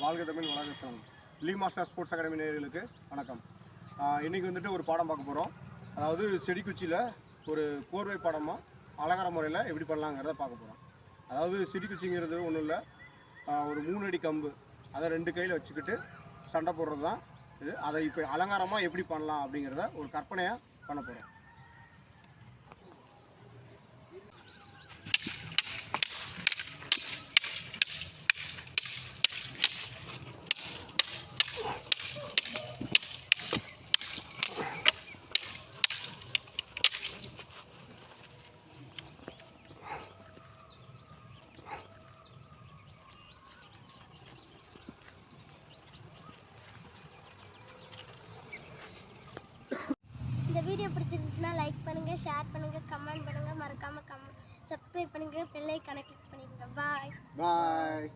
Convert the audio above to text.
வாழ்க தமிழ் வளர்க சனம். லீ master sports academy நேயர்களுக்கு வணக்கம். இன்றைக்கி வந்துட்டு ஒரு பாடம் பார்க்க போகிறோம். அதாவது செடிக்குச்சியில் ஒரு கோர்வை பாடமாக அலங்கார முறையில் எப்படி பண்ணலாங்கிறத பார்க்க போகிறோம். அதாவது செடிக்குச்சிங்கிறது ஒன்றும் இல்லை, ஒரு 3 அடி கம்பு அதை 2 கையில் வச்சுக்கிட்டு சண்டை போடுறது தான் இது. அதை இப்போ அலங்காரமாக எப்படி பண்ணலாம் அப்படிங்கிறத ஒரு கற்பனையாக பண்ண போகிறோம். இந்த வீடியோ பிடிச்சிருந்துச்சுன்னா லைக் பண்ணுங்கள், ஷேர் பண்ணுங்கள், கமெண்ட் பண்ணுங்கள், மறக்காமல் சப்ஸ்கிரைப் பண்ணுங்கள், பெல் ஐகானை கிளிக் பண்ணிடுங்க. பாய்.